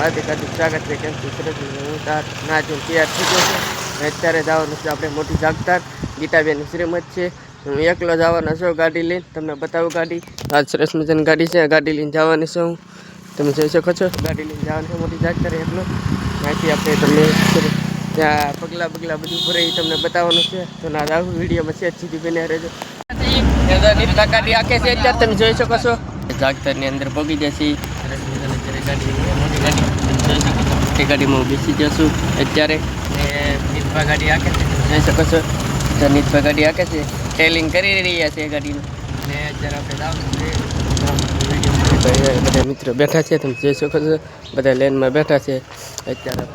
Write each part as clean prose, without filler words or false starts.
હાર્દિક સ્વાગત છે. કેમ છું? સરસ. હું તાર ના જો તૈયાર થઈ ગયો છું. અત્યારે જવાનું છે આપણે મોટી જાગતાર. ગીતાબેન શ્રીમત છે. હું એકલો જવાનો છું ગાડી લઈને. તમને બતાવું ગાડી. આજ સરસ મજાની ગાડી છે. ગાડી લઈને જવાની છું હું. તમે જોઈ શકો છો ગાડી લઈને જવાનું છે મોટી જાગતાર એકલો. ત્યાંથી આપણે તમને ત્યાં પગલા બધું ભરે એ તમને બતાવવાનું છે. તો ના આવું વિડીયોમાં છે સુધી બને રહેજો. ગાડી આખે છે અત્યારે તમે જોઈ શકો છો. જાગતારની અંદર પગી જશે. મોટી ગાડીમાં બેસી જશું અત્યારે. નીતભા ગાડી આકે છે જોઈ શકો છો. નીતભા ગાડી આકે છે. ટેલિંગ કરી રહ્યા છે ગાડીનું. ને અત્યારે આપણે બધા મિત્રો બેઠા છે તમે જોઈ શકો છો. બધા લેનમાં બેઠા છે અત્યારે.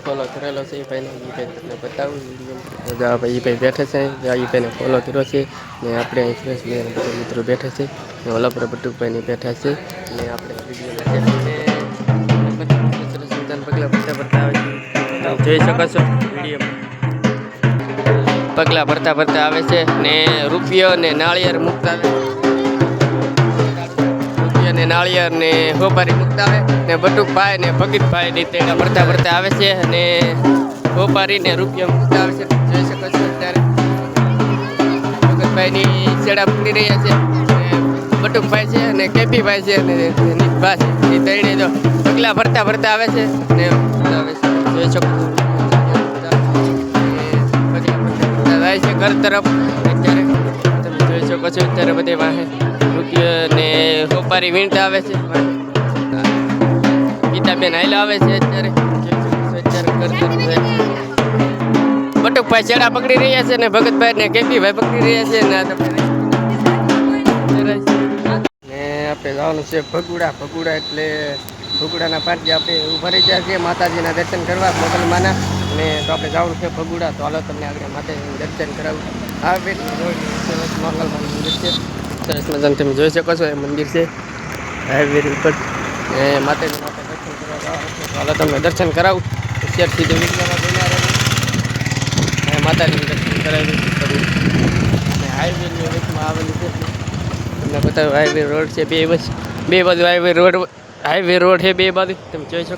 ફોલો કરેલો છે એ ભાઈને. એ ભાઈ તમને બતાવું વિડીયો. ભાઈ એ ભાઈ બેઠા છે. એ ભાઈને ફોલો કર્યો છે. ને આપણે અહીં સરસ બધા મિત્રો બેઠા છે. ને ઓલા પર બટુકભાઈને બેઠા છે. ને આપણે વિડીયો પગલા ભરતા આવે છે. જોઈ શકો છો વિડીયોમાં. પગલા ભરતા આવે છે. ને રૂપિયો ને નાળિયેર મૂકતા આવે. રૂપિયો ને નાળિયેર ને હોપારી મૂકતા આવે. ને બટુકભાઈ ને ભગીતભાઈ ની તેડા ભરતા આવે છે. ને હોપારી ને રૂપિયા મૂકતા આવે છે. જોઈ શકો છો અત્યારે ભગતભાઈ ની છેડા પકડી રહ્યા છે. બટુકભાઈ છે અને કેપીભાઈ છે અને નીતભા છે. એ તઈને જો પગલા ભરતા આવે છે. ને જોઈ શકો છો જાય છે ઘર તરફ. અત્યારે તમે જોઈ શકો છો અત્યારે બધે વાહે રૂપિયા ને હોપારી વીણતા આવે છે. ગીતાબેન હાઈલા આવે છે અત્યારે. બટુકભાઈ છેડા પકડી રહ્યા છે ને ભગતભાઈ ને કેપીભાઈ પકડી રહ્યા છે. ને આપણે જવાનું છે ભગુડા એટલે ભગુડાના પાર્ટી આપણે ઉભા રહી ગયા છીએ માતાજીના દર્શન કરવા મોગલમાના. ને તો આપણે જવાનું છે ભગુડા. તો હાલો તમને આગળ માતાજીનું દર્શન કરાવું. હા બેટ મોગલમાનું મંદિર છે સરસ મજાનું તમે જોઈ શકો છો. એ મંદિર છે હાઈવે ઉપર. એ માતાજીના આપણે દર્શન કરવા જવાનું છે. તો હાલો તમને દર્શન કરાવું. અત્યાર સુધી વિડીયોમાં બન્યા રહે. માતાજીનું દર્શન કરાવી હાઈવેની વચમાં આવેલું છે. તમને બતાવ્યું હાઈવે રોડ છે. બે બાજુ હાઈવે રોડ છે બે બાજુ તમે જોઈ શકો.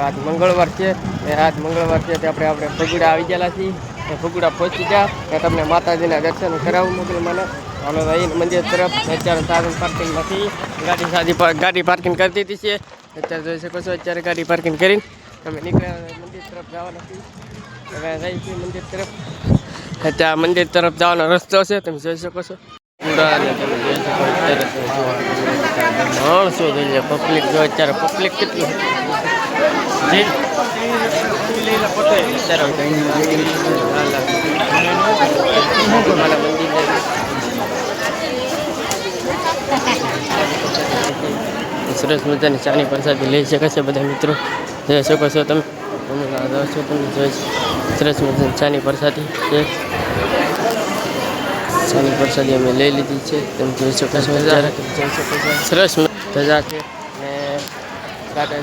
આજ મંગળવાર છે. આજ મંગળવાર છે તે આપણે ભગુડા આવી ગયેલા છીએ. ભગુડા પહોંચી ગયા. તમને માતાજીના દર્શન કરાવું મોગલમાના. હાલો અહીં મંદિર તરફ. અત્યારે સાધન પાર્કિંગમાંથી ગાડી પાર્કિંગ કરી દીધી છે. અત્યારે જોઈ શકો છો. અત્યારે ગાડી પાર્કિંગ કરીને અમે નીકળ્યા મંદિર તરફ જવાના છીએ. હવે રહી છીએ મંદિર તરફ. અત્યારે મંદિર તરફ જવાનો રસ્તો છે તમે જોઈ શકો છો. માણસો જોઈએ પબ્લિક જો અત્યારે પબ્લિક કેટલું સરસ મજાની ચાની પ્રસાદી લઈ શકે છે બધા મિત્રો જોઈ શકો છો તમે. તમે જોઈ સરસ મજાની ચાની પ્રસાદી છે. ચાની પ્રસાદી અમે લઈ લીધી છે તમે જોઈ શકો છો. અત્યારે જોઈ શકો છો સરસ ધજા છે. ને ગાડા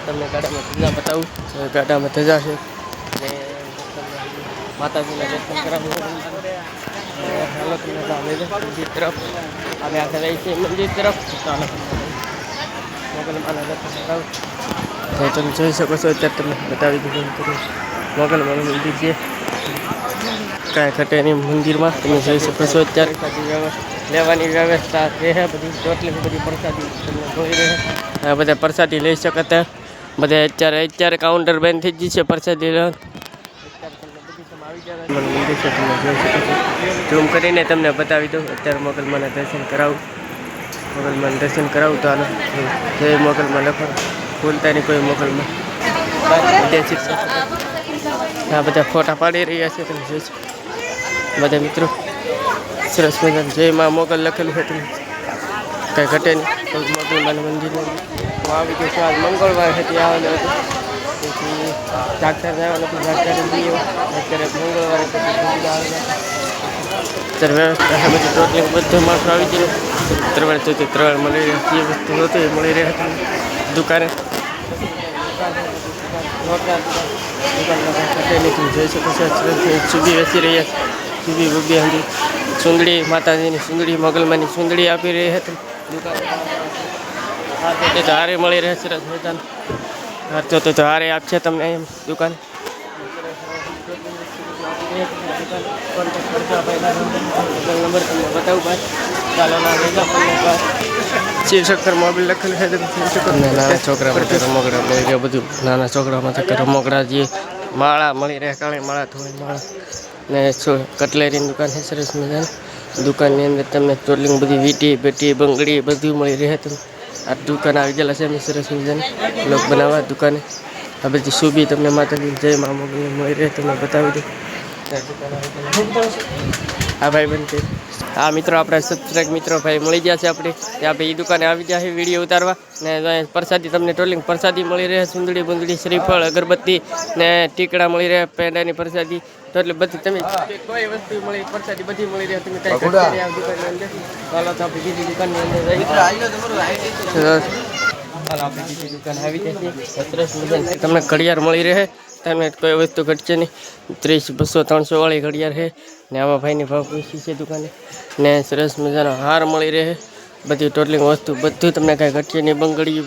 તમને ગાડામાં ધજા બતાવું. ગાડામાં ધજા છે. ને માતાજીના દર્શન કરાવું. હાલો તમને મંદિર તરફ અમે આગળ રહી છીએ મંદિર તરફ. મોગલમાના દર્શન કરાવું. તો તમે જોઈ શકો છો. અત્યારે તમને બતાવી દીધું મોગલમાનું મંદિર છે. કાંઈ ઘટે નહીં મંદિરમાં તમે જોઈ શકો છો. અત્યારે લેવાની વ્યવસ્થા છે. બધી ટોટલી બધી પ્રસાદી તમને જોઈ રહે. આ બધા પ્રસાદી લઈ શકતા બધા. અત્યારે કાઉન્ટર બંધ થઈ ગઈ છે પ્રસાદી લેવા. મંદિર છે તમે જોઈ શકો છો. ઝૂમ કરીને તમને બતાવી દઉં. અત્યારે મોગલમાના દર્શન કરાવું. મોગલમાના દર્શન કરાવું તો હાલો જય મોગલમાં લખો. ભૂલતા નહીં કોઈ મોગલમાં. આ બધા ફોટા પાડી રહ્યા છે તમે જોઈ શકો બધા મિત્રો. સરસ મજાનું જય માં મોગલ લખેલું છે તમે કાંઈ ઘટે નહીં. મોગલમાના મંદિરમાં આવી ગયું છે. આજ મંગળવાર હતી આવેલું હતું. તેથી જાગતા જવાનું હતું. જાગતા અત્યારે મંગળવારે અત્યારે વ્યવસ્થા બધી ટોટલી બધું માણસો આવી ગયું. ત્રવળ જોતી ત્રવળ મળી રહે. જે વસ્તુ નહોતી એ મળી રહે દુકાને. જોઈ શકો છો ચૂબી વેચી રહ્યા છે. ચૂબી બબી હંધી સુંદડી માતાજીની સુંદડી મોગલમાની સુંદડી આપી રહી હતી દુકાન. હા તો તે હારે મળી રહે સરસ મજાનું. હા તો હારે આપશે તમને એમ દુકાન. નંબર તમને બતાવું ભાઈ. ચાલો ના શિવશંકર મોબાઈલ લખેલું છે નાના છોકરા માટે રમકડા મળી રહ્યા બધું. નાના છોકરા માટે રમકડા જે માળા મળી રહ્યા કાળી માળા ધોળી માળા ને કટલેરીની દુકાન છે સરસ મજાની. દુકાનની અંદર તમને ચોટલી બધી વીટી પેટી બંગડી બધું મળી રહે તમને. આ દુકાન આવી ગયેલા છે સરસ મજાની લોક બનાવવા દુકાને. આ બધી સુબી તમને માતાજી જય મા મોગલને મળી રહે તમને બતાવી દઉં. હા ભાઈ બનતે હા મિત્રો આપણા સબસ્ક્રાઈબ મિત્રો ભાઈ મળી ગયા છે આપણે ત્યાં ભાઈ એ દુકાને આવી ગયા છે વિડીયો ઉતારવા ને પ્રસાદી તમને ટોલિંગ પ્રસાદી મળી રહે સુંદડી બુંદડી શ્રીફળ અગરબત્તી ને ટીકડા મળી રહે પેંડાની પ્રસાદી તો એટલે બધી તમે કોઈ વસ્તુ મળી પ્રસાદી બધી મળી રહે તમે કાંઈ દુકાનની અંદર ચાલો તો આપણે બીજી દુકાનની અંદર આપણે બીજી દુકાન આવી જશે સરસ મજાની તમને ઘડિયાળ મળી રહે તમે કોઈ વસ્તુ ઘટશે નહીં 30 200 300 વાળી ઘડિયાળ છે ને આવા ભાઈની ભાવ પૂછી છે દુકાને ને સરસ મજાનો હાર મળી રહે બધી ટોટલિંગ વસ્તુ બધું તમને કાંઈ ઘટશે નહીં બંગડી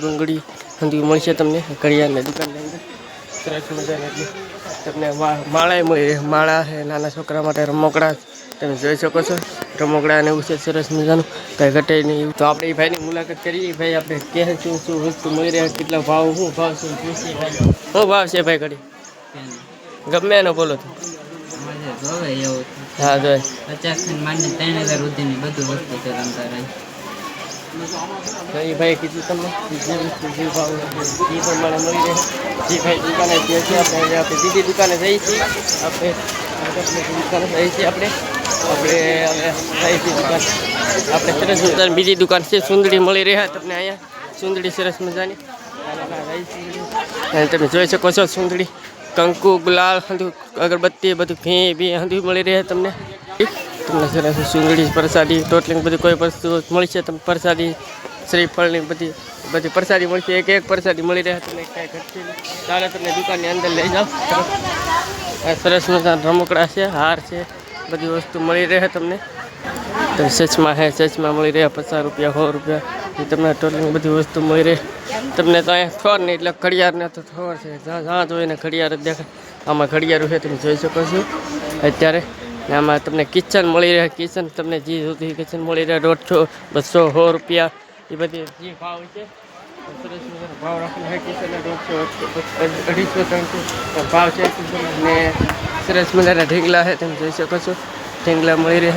બધું મળશે તમને ઘડિયાળની દુકાનની અંદર સરસ મજાની એટલે તમને માળાએ મળી રહે માળા છે નાના છોકરા માટે રમકડા તમે જોઈ શકો છો રમકડા ને એવું છે સરસ મજાનું કાંઈ ઘટે નહીં તો આપણે એ ભાઈની મુલાકાત કરીએ ભાઈ આપણે કહે શું શું વસ્તુ મળી રહે કેટલા ભાવ શું ભાવ છે પૂછીએ ભાઈ શું ભાવ છે ભાઈ ઘડી ગમે એનો બોલો તો હા જો 50 માંડી 3000 સુધીની બધું વસ્તુ છે રમતા એ ભાઈ કીધું તમને જે વસ્તુ જે ભાવ એ પ્રમાણે મળી રહે જે ભાઈ દુકાને જે છે આપણે બીજી દુકાને જઈએ છીએ આપણે દુકાને જઈએ છીએ આપણે જઈએ છીએ દુકાન આપણે સરસ મજાની બીજી દુકાન છે સુંદડી મળી રહ્યા તમને અહીંયા સુંદડી સરસ મજાની અને તમે જોઈ શકો છો સુંદડી કંકુ ગુલાલ હંધું અગરબત્તી બધું ઘી બી હંધું મળી રહે તમને સરસ સુંદડી પ્રસાદી ટોટલિંગ બધી કોઈ વસ્તુ મળશે તમને પ્રસાદી શ્રીફળની બધી પ્રસાદી મળશે એક પ્રસાદી મળી રહે તમને કાંઈ ઘટશે નહીં ચાલે તમને દુકાનની અંદર લઈ જાઓ સરસ મજાના રમકડા છે હાર છે બધી વસ્તુ મળી રહે તમને તો સચમાં મળી રહે 50 રૂપિયા 100 રૂપિયા એ તમને ટોટલિંગ બધી વસ્તુ મળી રહે તમને તો અહીંયા ખબર નહીં એટલે ઘડિયાળને તો ખબર છે જ્યાં જોઈને ઘડિયાળ જ દેખાય આમાં ઘડિયાળું છે તમે જોઈ શકો છો અત્યારે ને આમાં તમને કિચન મળી રહે કિચન તમને જે સુધી કિચન મળી રહે 150 200 100 રૂપિયા એ બધી જે ભાવ છે સરસ મજાનો ભાવ રાખેલો છે કિચનના 150 250 300 ભાવ છે ને સરસ મજાના ઢીંગલા છે તમે જોઈ શકો છો ઢીંગલા મળી રહે